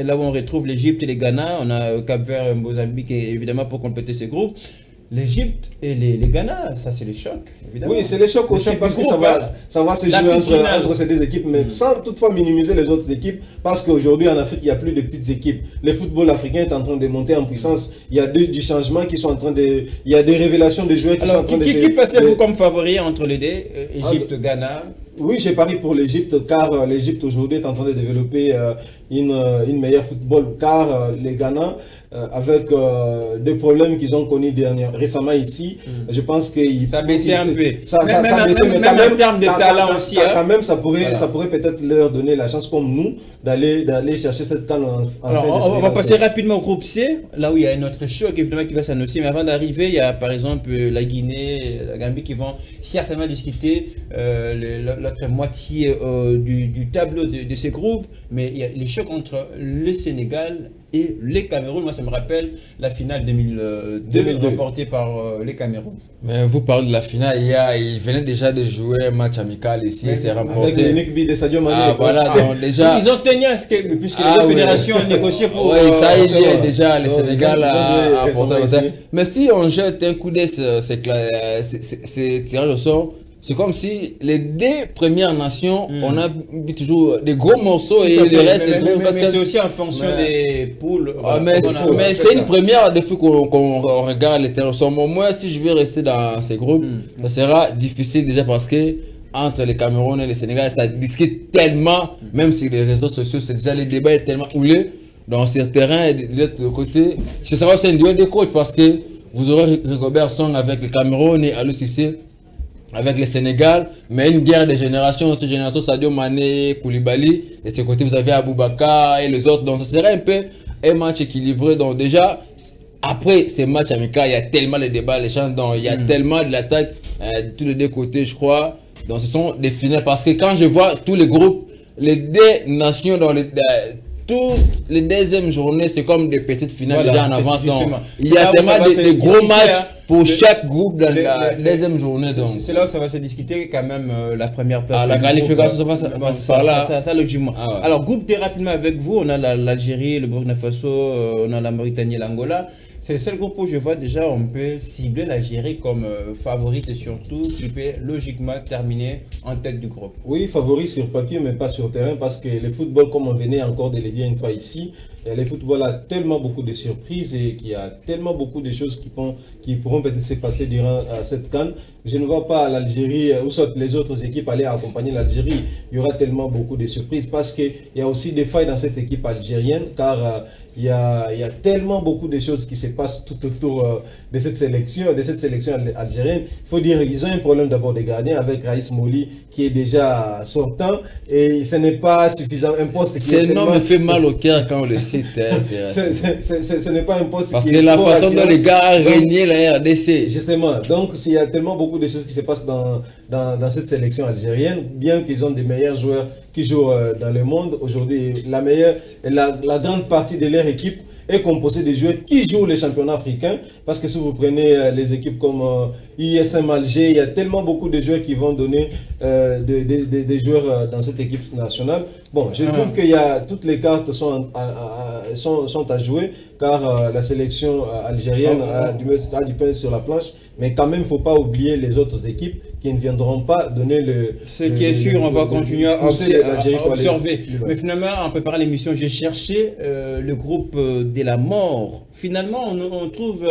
là où on retrouve l'Égypte et le Ghana. On a Cap-Vert, Mozambique, évidemment, pour compléter ce groupe. L'Égypte et les Ghana, ça c'est le choc, évidemment. Oui, c'est le choc aussi parce que ça va se jouer entre ces deux équipes, mais sans toutefois minimiser les autres équipes, parce qu'aujourd'hui en Afrique, il n'y a plus de petites équipes. Le football africain est en train de monter en puissance. Il y a du changement qui sont en train de... Il y a des révélations de joueurs qui sont en train de... Qui passez-vous comme favori entre les deux, Égypte, Ghana? Oui, j'ai parié pour l'Égypte, car l'Égypte aujourd'hui est en train de développer une meilleure football, car les Ghana, avec des problèmes qu'ils ont connus récemment ici, je pense que ça a baissé un peu. Ça a baissé, mais quand même, en termes de talent aussi. Quand même, ça pourrait peut-être leur donner la chance, comme nous, d'aller chercher cette talent. Alors, on va passer rapidement au groupe C, là où il y a un autre choc évidemment qui va s'annoncer. Mais avant d'arriver, il y a par exemple la Guinée, la Gambie qui vont certainement discuter l'autre moitié du tableau de ces groupes. Mais il y a les chocs entre le Sénégal et les Cameroun. Moi, ça me rappelle la finale 2002 remportée par les Cameroun. Mais vous parlez de la finale, il venait déjà de jouer un match amical ici, c'est remporté. Avec l'unique but de Sadio Mané. Ah, voilà, donc déjà... Ils ont tenu à ce que, puisque les deux fédérations ont négocié pour... Oui, ça il y est déjà, le Sénégal a apporté la. Mais si on jette un coup d'œil, c'est tirage au sort. C'est comme si les deux premières nations, on a toujours des gros morceaux et le reste... Mais c'est aussi en fonction des poules. Mais c'est une première depuis qu'on regarde les terrains. Moi, si je veux rester dans ces groupes, ça sera difficile déjà parce que entre les Cameroun et le Sénégal, ça discute tellement, même si les réseaux sociaux, c'est déjà les débats est tellement houlés dans ces terrains et de l'autre côté. Je sais pas, c'est une duel de coach parce que vous aurez Rigobert Song avec le Cameroun et Alou Cissé avec le Sénégal, mais une guerre des générations, cette génération Sadio Mané, Koulibaly, et de ce côté vous avez Aboubakar et les autres, donc ça serait un peu un match équilibré. Donc déjà, après ces matchs amicaux, il y a tellement de débats, les chances, donc il y a tellement de l'attaque de tous les deux côtés, je crois. Donc ce sont des finales, parce que quand je vois tous les groupes, les deux nations dans toutes les deuxièmes journées, c'est comme des petites finales déjà en avance. Il y a tellement de gros matchs pour chaque groupe dans la deuxième journée. C'est là où ça va se discuter quand même la première place. La qualification, ça passe par là. Ça logiquement. Alors, groupe D rapidement avec vous, on a l'Algérie, le Burkina Faso, on a la Mauritanie et l'Angola. C'est le seul groupe où je vois déjà on peut cibler l'Algérie comme favorite et surtout qui peut logiquement terminer en tête du groupe. Oui, favori sur papier mais pas sur terrain parce que le football, comme on venait encore de le dire une fois ici, le football a tellement beaucoup de surprises et qu'il y a tellement beaucoup de choses qui pourront peut-être se passer durant cette CAN. Je ne vois pas l'Algérie ou soit les autres équipes aller accompagner l'Algérie. Il y aura tellement beaucoup de surprises parce qu'il y a aussi des failles dans cette équipe algérienne car il y a tellement beaucoup de choses qui se passent tout autour de cette sélection algérienne. Il faut dire qu'ils ont un problème d'abord de gardien avec Raïs Mouli qui est déjà sortant et ce n'est pas suffisant. Un poste ce nom me fait mal au cœur quand on le cite. Ce n'est pas un poste parce que la façon dont les gars ont régné la RDC. Justement, donc il y a tellement beaucoup de choses qui se passent dans cette sélection algérienne, bien qu'ils ont des meilleurs joueurs qui jouent dans le monde. Aujourd'hui, la grande partie de leur équipe est composée de joueurs qui jouent les championnats africains. Parce que si vous prenez les équipes comme ISM Alger, il y a tellement beaucoup de joueurs qui vont donner des joueurs dans cette équipe nationale. Bon, je trouve que toutes les cartes sont à jouer car la sélection algérienne a du pain sur la planche. Mais quand même, il ne faut pas oublier les autres équipes qui ne viendront pas donner Ce qui est sûr, on va continuer à observer. Mais finalement, en préparant l'émission, j'ai cherché le groupe de la mort. Finalement, on trouve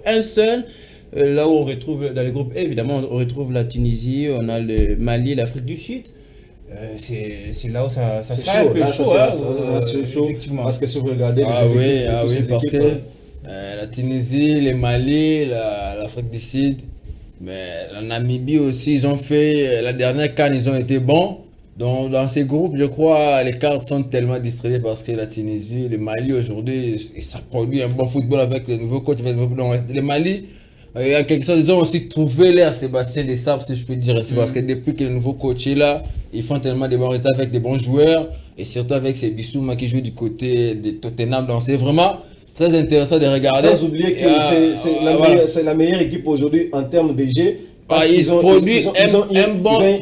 un seul. Là où on retrouve, dans le groupe E, évidemment, on retrouve la Tunisie, on a le Mali, l'Afrique du Sud. C'est là où ça sera un peu chaud. Parce que si vous regardez parce que la Tunisie, le Mali, l'Afrique du Sud, mais la Namibie aussi, ils ont fait la dernière CAN, ils ont été bons. Donc dans ces groupes, je crois, les cartes sont tellement distribuées parce que la Tunisie, le Mali aujourd'hui, ça produit un bon football avec le nouveau coach. Donc le Mali, il y a quelque chose, ils ont aussi trouvé l'air Sébastien Desabre, si je peux dire. C'est parce que depuis que le nouveau coach est là, ils font tellement de bons résultats avec des bons joueurs et surtout avec ces Bissouma qui jouent du côté de Tottenham. Donc c'est vraiment très intéressant de regarder. Sans oublier que c'est la meilleure équipe aujourd'hui en termes de jeu. Ils produisent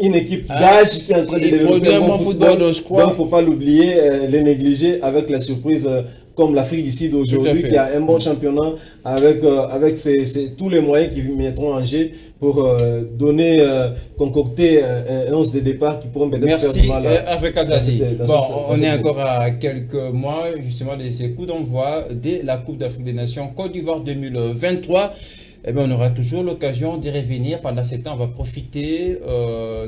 une équipe d'âge qui est en train de développer un bon football. Donc il ne faut pas l'oublier, les négliger avec la surprise comme l'Afrique du Sud aujourd'hui qui a un bon championnat avec tous les moyens qui mettront en jeu pour concocter un 11 de départ qui pourront peut-être faire du mal. Merci Hervé Kazazi. Bon, on est encore à quelques mois justement de ces coups d'envoi de la Coupe d'Afrique des Nations Côte d'Ivoire 2023. Eh bien, on aura toujours l'occasion d'y revenir. Pendant ce temps, on va profiter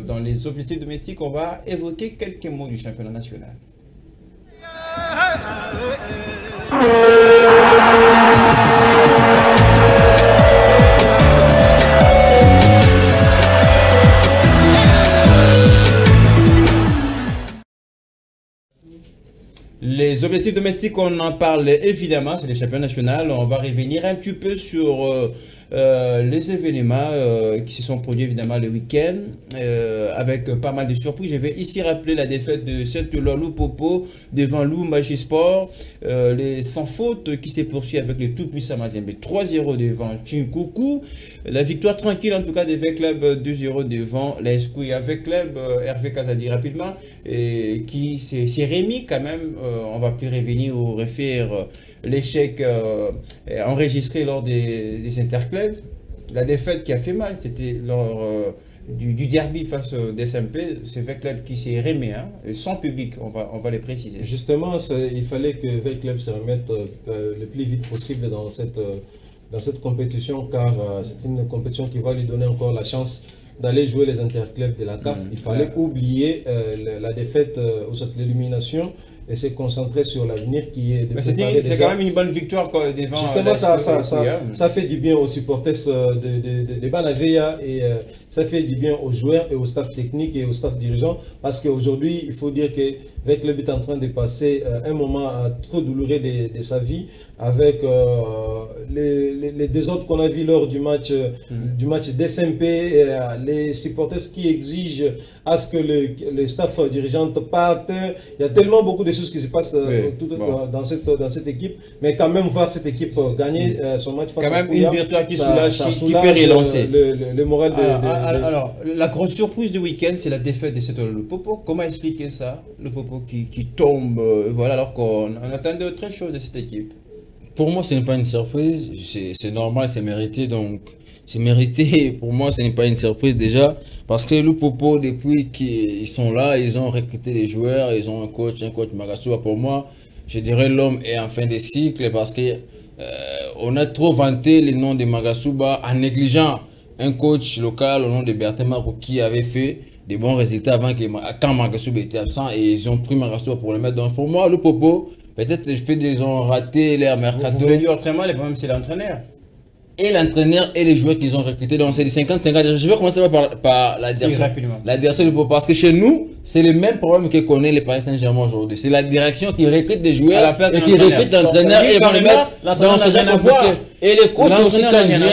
dans les objectifs domestiques. On va évoquer quelques mots du championnat national. Les objectifs domestiques, on en parle évidemment, c'est les championnats nationaux. On va revenir un petit peu sur les événements qui se sont produits évidemment le week-end avec pas mal de surprises. Je vais ici rappeler la défaite de Saint-Lolou Popo devant Lou Magisport, les sans faute qui s'est poursuivi avec le tout-puissant Mazembe 3-0 devant Chinkoukou, la victoire tranquille en tout cas des club 2-0 devant la Escouille avec club Hervé Kazadi rapidement et qui s'est remis quand même. On va plus revenir ou refaire l'échec enregistré lors des interclubs. La défaite qui a fait mal, c'était lors du derby face au DSMP. C'est V-Club qui s'est remis, sans public, on va les préciser. Justement, il fallait que V-Club se remette le plus vite possible dans cette compétition, car c'est une compétition qui va lui donner encore la chance d'aller jouer les interclubs de la CAF. Il fallait oublier la défaite ou l'élimination et se concentrer sur l'avenir qui est de c'est quand même une bonne victoire devant. Justement, ça fait du bien aux supporters de Banaveya et ça fait du bien aux joueurs et au staff technique et au staff dirigeant parce qu'aujourd'hui, il faut dire que avec le but en train de passer un moment trop douloureux de sa vie avec les désordres qu'on a vu lors du match d'SMP, les supporters qui exigent à ce que le staff dirigeant parte. Il y a tellement beaucoup de choses qui se passent dans cette équipe, mais quand même voir cette équipe gagner son match face à Pouya, une victoire qui soulage, qui peut relancer le moral alors, la grosse surprise du week-end, c'est la défaite de Seto Lupopo. Comment expliquer ça? Le Popo qui tombe, voilà, alors qu'on attend de très choses de cette équipe. Pour moi, ce n'est pas une surprise. C'est normal, c'est mérité. Donc, c'est mérité. Pour moi, ce n'est pas une surprise déjà. Parce que Lupopo, depuis qu'ils sont là, ils ont recruté des joueurs, ils ont un coach Magasuba. Pour moi, je dirais l'homme est en fin de cycle parce que on a trop vanté les noms de Magasuba en négligeant un coach local au nom de Bertin Marou qui avait fait des bons résultats avant quand Magasuba était absent et ils ont pris Magasuba pour le mettre. Donc pour moi, Lupopo, peut-être je peux dire ils ont raté leur mercato. Vous voulez dire autrement, le problème c'est l'entraîneur. Et l'entraîneur et les joueurs qu'ils ont recrutés. Donc c'est du 50-50. Je vais commencer par la direction. La direction du Lupopo. Parce que chez nous, c'est le même problème que connaît les Paris Saint-Germain aujourd'hui. C'est la direction qui recrute des joueurs et qui recrute l'entraîneur et va le mettre dans ce genre compliqué. Et les coachs aussi quand ils viennent.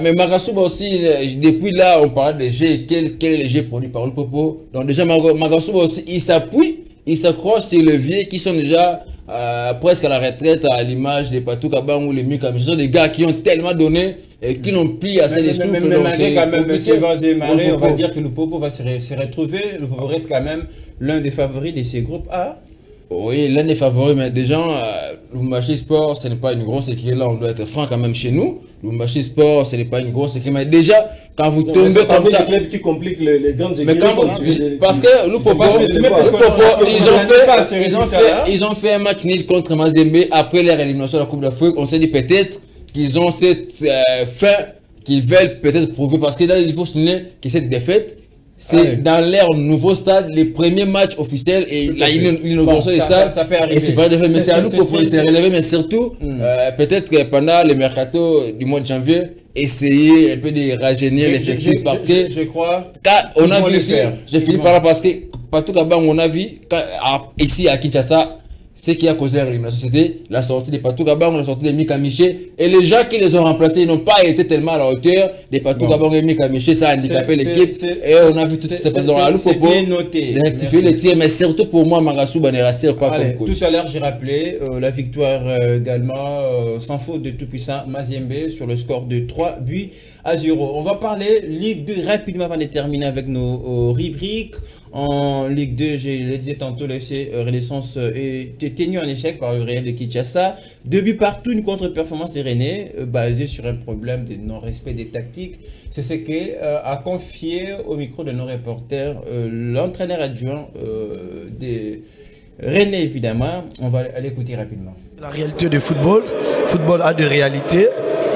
Mais Magasuba aussi, depuis là, on parle des jeux. Quel est le jeu produit par Lupopo? Donc déjà, Magasuba aussi, il s'appuie, il s'accroche sur les vieux qui sont déjà presque à la retraite, à l'image des Patou Kabang ou les Mikami. Ce sont des gars qui ont tellement donné et qui n'ont plus assez de souffle. Mais quand même, M. Vanzé-Maré, on va dire que Lupopo va se retrouver. Lupopo reste quand même l'un des favoris de ces groupes A. Oui, l'un des favoris, mais déjà, Lubumbashi Sport, ce n'est pas une grosse équipe. Là, on doit être franc quand même chez nous. Lubumbashi Sport, ce n'est pas une grosse équipe. Mais déjà, quand vous tombez comme ça. C'est les clubs qui compliquent les grandes équipes. Mais quand parce que Lupopo, ils ont fait un match nul contre Mazembe après leur élimination de la Coupe d'Afrique. On s'est dit peut-être qu'ils ont cette fin qu'ils veulent peut-être prouver. Parce que là, il faut souligner que cette défaite, c'est dans leur nouveau stade, les premiers matchs officiels et l'inauguration des stades. Ça peut arriver. Et c'est pas de fait, mais c'est à nous pour se relever, mais surtout, peut-être que pendant le mercato du mois de janvier, essayer un peu de rajeunir l'effectif parce que je crois on a vu ici, je finis par là parce que Patou Kabang, on a vu ici à Kinshasa, ce qui a causé l'élimination, c'était la sortie de Patou Kabang, la sortie de Mika Miché. Et les gens qui les ont remplacés, ils n'ont pas été tellement à la hauteur des Patou Kabang et Mika Miché. Ça a handicapé l'équipe. Et on a vu tout ce qui s'est passé dans la loupe pour rectifier les tirs. Mais surtout pour moi, Magasuba ne reste pas comme coach. Tout à l'heure, j'ai rappelé la victoire également sans faute de tout-puissant Mazembe sur le score de 3-0. On va parler Ligue 2 rapidement avant de terminer avec nos rubriques. En Ligue 2, je le disais tantôt, le FC Renaissance était tenu en échec par le Real de Kinshasa. 2 buts partout, une contre-performance des Rennais basée sur un problème de non-respect des tactiques. C'est ce qu'a confié au micro de nos reporters l'entraîneur adjoint des Rennais, évidemment. On va aller écouter rapidement. La réalité du football, le football a des réalités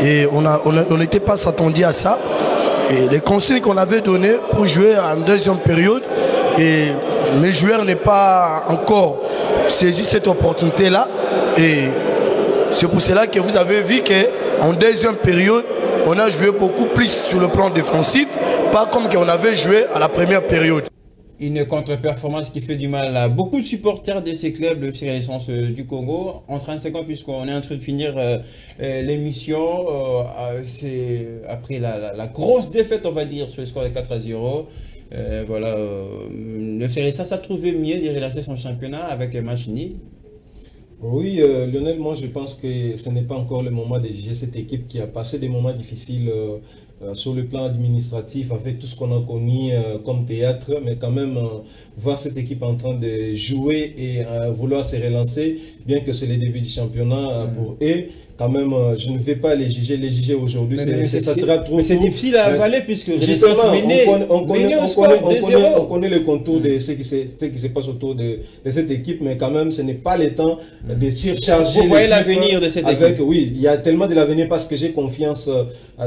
et on n'était pas s'attendu à ça. Et les conseils qu'on avait donnés pour jouer en deuxième période, et mes joueurs n'ont pas encore saisi cette opportunité-là. Et c'est pour cela que vous avez vu qu'en deuxième période, on a joué beaucoup plus sur le plan défensif, pas comme qu'on avait joué à la première période. Une contre-performance qui fait du mal à beaucoup de supporters de ces clubs, le FC Renaissance du Congo. En 35 ans, puisqu'on est en train de finir l'émission, c'est après la grosse défaite, on va dire, sur le score de 4-0. Voilà, le FC Renaissance a trouvé mieux de relancer son championnat avec un match nul. Oui, Lionel, moi je pense que ce n'est pas encore le moment de juger cette équipe qui a passé des moments difficiles sur le plan administratif avec tout ce qu'on a connu comme théâtre, mais quand même voir cette équipe en train de jouer et vouloir se relancer, bien que c'est le début du championnat pour eux. Quand même, je ne vais pas les juger aujourd'hui, ça sera trop tôt. C'est difficile à avaler puisque justement, on connaît le contour de ce qui se passe autour de cette équipe, mais quand même, ce n'est pas le temps de surcharger. Vous voyez l'avenir de cette équipe? Oui, il y a tellement de l'avenir parce que j'ai confiance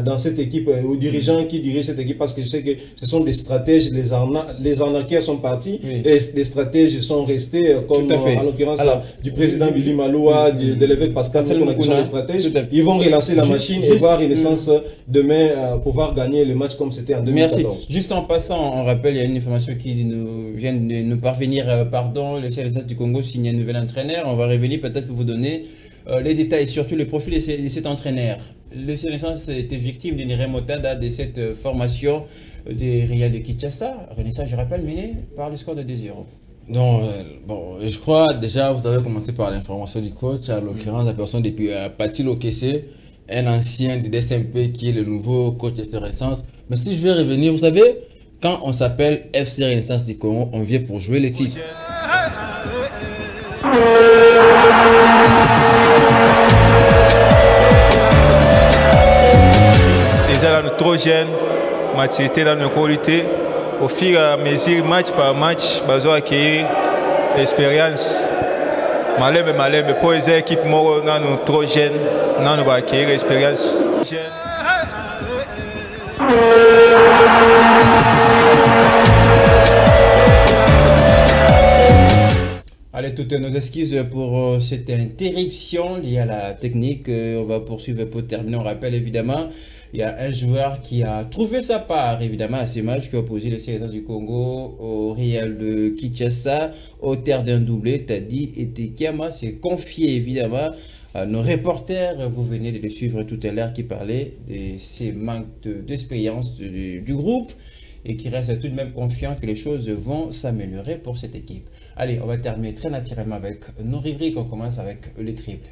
dans cette équipe, aux dirigeants qui dirigent cette équipe, parce que je sais que ce sont des stratèges, les arnaqueurs sont partis, et les stratèges sont restés, comme en l'occurrence du président Billy Maloua, de l'évêque Pascal, qui sont les stratèges. Ils vont relancer la machine et voir Renaissance demain pouvoir gagner le match comme c'était en 2014. Merci. Juste en passant, on rappelle, il y a une information qui nous vient de nous parvenir, le CLSS du Congo signe un nouvel entraîneur. On va revenir peut-être pour vous donner les détails, surtout le profil de cet entraîneur. Le Renaissance était victime d'une remontada de cette formation des Real de Kinshasa. Renaissance, je rappelle, mené par le score de 2-0. Non, bon, je crois déjà, vous avez commencé par l'information du coach, à l'occurrence la personne depuis Patil Okese, un ancien du DSMP qui est le nouveau coach de FC Renaissance. Mais si je vais revenir, vous savez, quand on s'appelle FC Renaissance du Congo, on vient pour jouer les titres. Déjà là, nous trop jeunes, maturité dans nos qualités. Au fur et à mesure, match par match, nous avons acquis l'expérience. Malin, mais pour les équipes, nous sommes trop jeunes, nous avons acquis l'expérience. Allez, toutes nos excuses pour cette interruption liée à la technique. On va poursuivre pour terminer. On rappelle évidemment, il y a un joueur qui a trouvé sa part évidemment à ce match qui a opposé le CSS du Congo au Real de Kinshasa au terre d'un doublé. Tadi Etekiama s'est confié évidemment à nos reporters. Vous venez de le suivre tout à l'heure qui parlait de ces manques d'expérience du groupe et qui reste tout de même confiant que les choses vont s'améliorer pour cette équipe. Allez, on va terminer très naturellement avec nos rubriques. On commence avec les triples.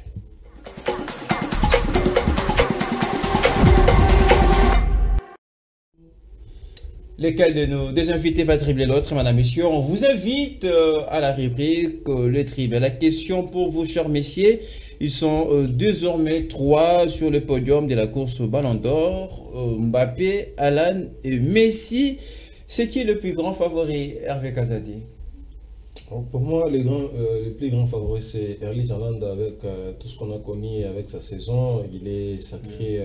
Lequel de nos deux invités va tripler l'autre, madame, messieurs? On vous invite à la rubrique le triple. La question pour vous, chers messieurs, ils sont désormais 3 sur le podium de la course au Ballon d'Or. Mbappé, Alan et Messi. C'est qui le plus grand favori, Hervé Kazadi? Pour moi, le plus grand favori, c'est Erling Haaland avec tout ce qu'on a connu avec sa saison. Il est sacré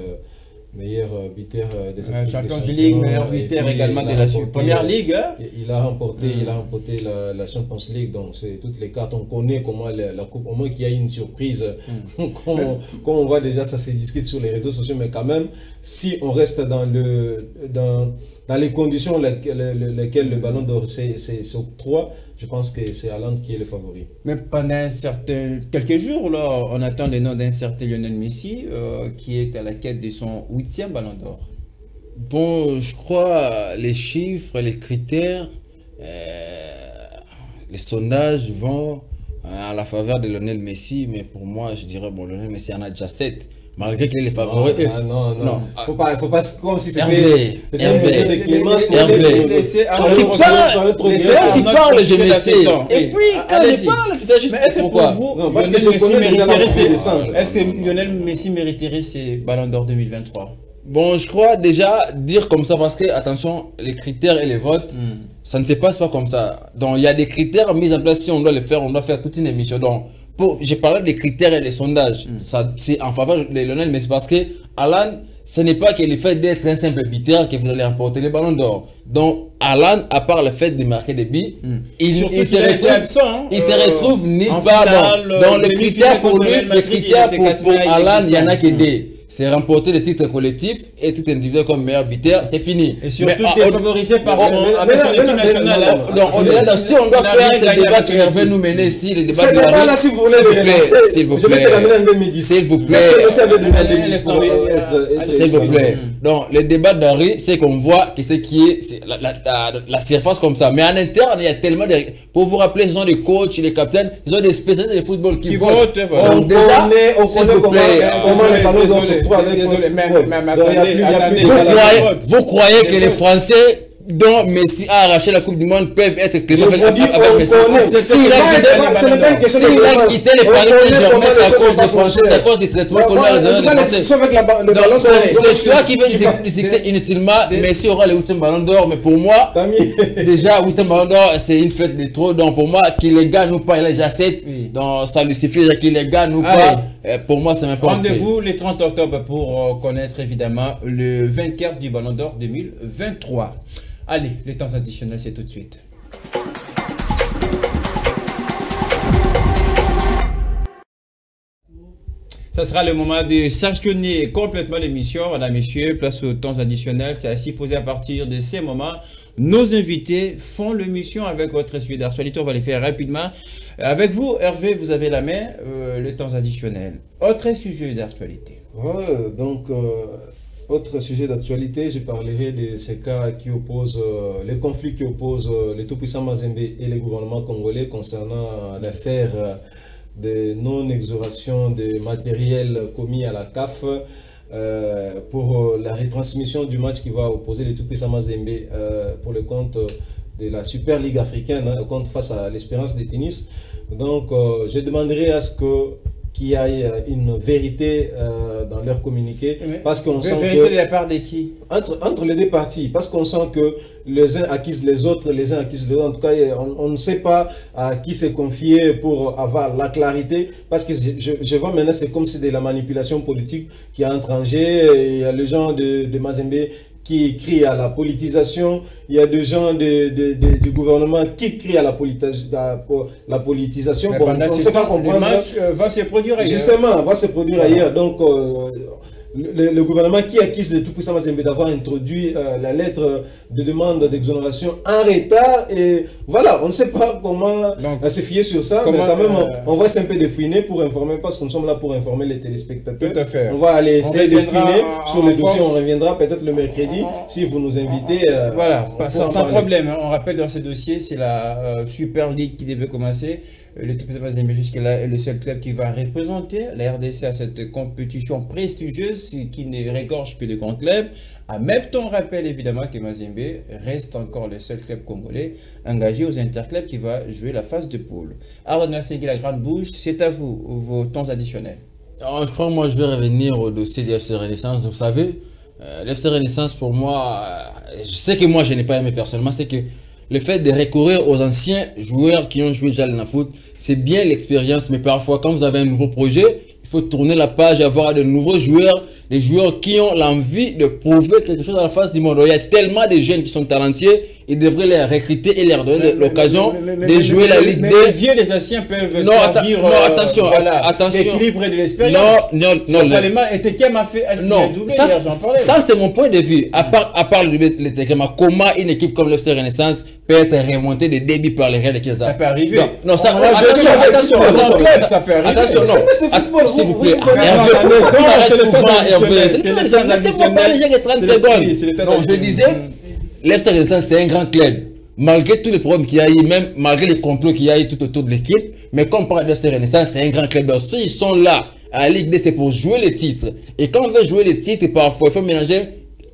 meilleur buteur de cette Champions League, meilleur buteur également de la Première Ligue. Il a remporté la Champions League, donc c'est toutes les cartes. On connaît comment la coupe, au moins qu'il y a une surprise. Comme on voit déjà, ça se discute sur les réseaux sociaux, mais quand même, si on reste dans les conditions lesquelles le Ballon d'Or s'octroie, je pense que c'est Haaland qui est le favori. Mais pendant quelques jours, là, on attend le nom d'un certain Lionel Messi qui est à la quête de son 8e Ballon d'Or. Bon, je crois les chiffres, les critères, les sondages vont à la faveur de Lionel Messi, mais pour moi, je dirais, bon, Lionel Messi en a déjà 7. Malgré qu'il est favori. Non. Faut pas comme si c'était une question de clémence. Tu parles, je m'étais. Et puis, quand je parle, tu t'as juste. Mais est-ce que pour vous, parce que je connais déjà la descendre. Est-ce que Lionel Messi mériterait ses Ballons d'Or 2023? Bon, je crois déjà dire comme ça parce que, attention, les critères et les votes, ça ne se passe pas comme ça. Donc, il y a des critères mis en place. Si on doit le faire, on doit faire toute une émission. Donc, j'ai parlé des critères et des sondages. C'est en faveur de Lionel Messi parce que Alan, ce n'est pas que le fait d'être un simple buteur que vous allez remporter les Ballons d'Or. Donc, Alan, à part le fait de marquer des buts, il se retrouve nulle part dans les critères pour lui. Les critères pour Alan, il n'y en a que deux. C'est remporter le titre collectif et titre individuel comme meilleur buteur, c'est fini. Et surtout défavorisé par son équipe nationale. Donc, si on doit faire ce débat que Hervé nous mener ici, le débat de la rue, s'il vous plaît, s'il vous plaît, s'il vous plaît. Donc, le débat de la rue, c'est qu'on voit que ce qui est la surface comme ça. Mais en interne, il y a tellement de... Pour vous rappeler, ce sont des coachs, les capitaines, ils ont des spécialistes de football qui votent. Donc, déjà, s'il vous plaît, comment les ballons vous croyez que les Français dont Messi a arraché la Coupe du Monde peuvent être cléments avec Messi. Ce n'est pas une question de il a quitté les Paris Saint-Germain, c'est à cause du traitement qu'on a c'est toi qui veut discuter inutilement. Messi aura le 8e ballon d'or, mais pour moi, déjà 8e ballon d'or, c'est une fête de trop. Donc pour moi, qu'il les gagne ou pas, il a déjà 7. Donc ça lui suffit qu'il les gagne ou pas. Pour moi, c'est même pas. Rendez-vous le 30 octobre pour connaître évidemment le vainqueur du ballon d'or 2023. Allez, les temps additionnels, c'est tout de suite. Ça sera le moment de sanctionner complètement l'émission. Madame, messieurs, place aux temps additionnels. C'est ainsi posé à partir de ces moments. Nos invités font l'émission avec votre sujet d'actualité. On va les faire rapidement. Avec vous, Hervé, vous avez la main. Les temps additionnels. Autre sujet d'actualité. Ouais, donc, autre sujet d'actualité, je parlerai de ces cas qui opposent, les conflits qui opposent les tout-puissants Mazembe et les gouvernements congolais concernant l'affaire de non-exoration de matériel commis à la CAF pour la retransmission du match qui va opposer les tout-puissants Mazembe pour le compte de la Super Ligue africaine, compte face à l'Espérance de Tunis. Donc, je demanderai à ce qu'il y ait une vérité dans leur communiqué, parce qu'on sent vérité de la part de qui? Entre les deux parties, parce qu'on sent que les uns accusent les autres, les uns accusent les autres. En tout cas, on ne sait pas à qui se confier pour avoir la clarité, parce que je vois maintenant c'est comme si c'est de la manipulation politique qui a entrangé. Il y a les gens de Mazembe qui crient à la politisation, il y a des gens du gouvernement qui crient à la politisation. Mais bon, on ne sait pas comprendre. Le match va se produire ailleurs. Justement, va se produire ailleurs. Donc, le gouvernement qui accuse le tout-puissant Mazembe d'avoir introduit la lettre de demande d'exonération en retard, et voilà, on ne sait pas comment se fier sur ça, mais quand même on va un peu définir pour informer, parce que nous sommes là pour informer les téléspectateurs. Tout à fait. On va aller essayer de finir sur le dossier, on reviendra peut-être le mercredi si vous nous invitez. Voilà, sans problème. On rappelle dans ce dossier, c'est la Super League qui devait commencer. Le tout-puissant Mazembe jusque-là est le seul club qui va représenter la RDC à cette compétition prestigieuse qui ne regorge que de grands clubs. En même temps, on rappelle évidemment que Mazembe reste encore le seul club congolais engagé aux interclubs qui va jouer la phase de poule. Arnaud Segui, la grande bouche, c'est à vous, vos temps additionnels. Alors, je crois que moi je vais revenir au dossier de FC Renaissance. Vous savez, l'FC Renaissance pour moi, je sais que moi je n'ai pas aimé personnellement, c'est que le fait de recourir aux anciens joueurs qui ont joué déjà le foot, c'est bien l'expérience, mais parfois quand vous avez un nouveau projet, il faut tourner la page et avoir de nouveaux joueurs, des joueurs qui ont l'envie de prouver quelque chose à la face du monde. Il y a tellement de jeunes qui sont talentueux, ils devraient les recruter et leur donner l'occasion de jouer la Ligue 2. Les vieux, les anciens peuvent servir attention, de l'expérience. Non. Et Tekem a fait doublé, ça c'est mon point de vue. À part le Tekem, comment une équipe comme l'FC Renaissance peut être remontée des débits par les Real. Ça peut arriver. Non, ça peut arriver. Attention, s'il vous plaît. Laissez-moi parler, j'ai 30 secondes. Non, je disais, l'FC Renaissance, c'est un grand club. Malgré tous les problèmes qu'il y a eu, même malgré les complots qu'il y a eu tout autour de l'équipe, mais comme on parle de l'FC Renaissance, c'est un grand club. Donc, ils sont là à la Ligue 2, c'est pour jouer les titres. Et quand on veut jouer les titres, parfois, il faut mélanger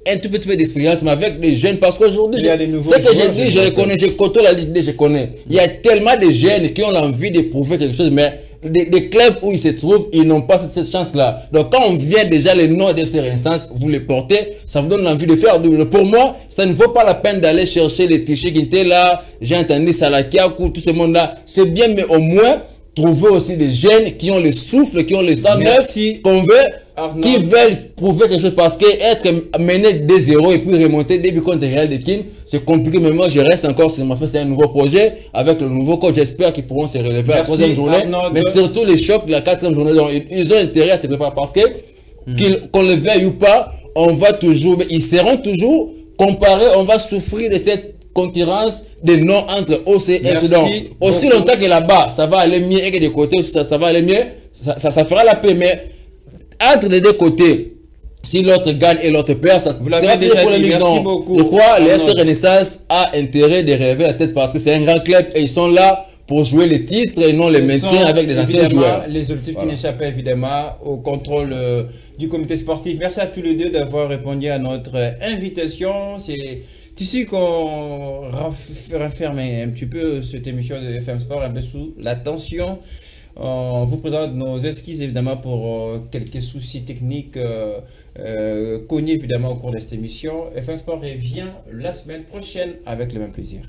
un tout petit peu d'expérience, mais avec des jeunes, parce qu'aujourd'hui, ce que j'ai dit, je les connais, je côtoie la Ligue 2, je connais. Il y a tellement de jeunes qui ont l'envie de prouver quelque chose, mais des clubs où ils se trouvent, ils n'ont pas cette chance-là. Donc, quand on vient déjà les noms d'FC Renaissance, vous les portez, ça vous donne l'envie de faire double. Pour moi, ça ne vaut pas la peine d'aller chercher les Tiché qui étaient là, j'ai entendu Salakiakou, tout ce monde-là. C'est bien, mais au moins, trouver aussi des jeunes qui ont le souffle, qui ont le sang neuf, qu'on veut, Arnaud, qui veulent prouver quelque chose, parce que être mené 2-0 et puis remonter début contre Real de Kin, c'est compliqué. Mais moi, je reste encore sur ma fait, c'est un nouveau projet avec le nouveau coach. J'espère qu'ils pourront se relever à la 3e journée, mais surtout les chocs de la 4e journée. Donc, ils ont intérêt à se préparer, parce que qu'on le veuille ou pas, on va toujours, ils seront toujours comparés, on va souffrir de cette concurrence des noms entre OCF. Donc, aussi longtemps que là-bas, ça va aller mieux, et que des côtés, ça va aller mieux, ça fera la paix. Mais entre les deux côtés, si l'autre gagne et l'autre perd, ça vous l'avez déjà dit, merci beaucoup. Je crois que l'FC Renaissance a intérêt de relever la tête, parce que c'est un grand club et ils sont là pour jouer les titres et non les maintiens avec les anciens joueurs. Les objectifs qui n'échappaient évidemment au contrôle du comité sportif. Merci à tous les deux d'avoir répondu à notre invitation. D'ici qu'on referme un petit peu cette émission de FM Sport, un peu sous la tension, on vous présente nos excuses évidemment pour quelques soucis techniques connus évidemment au cours de cette émission. FM Sport revient la semaine prochaine avec le même plaisir.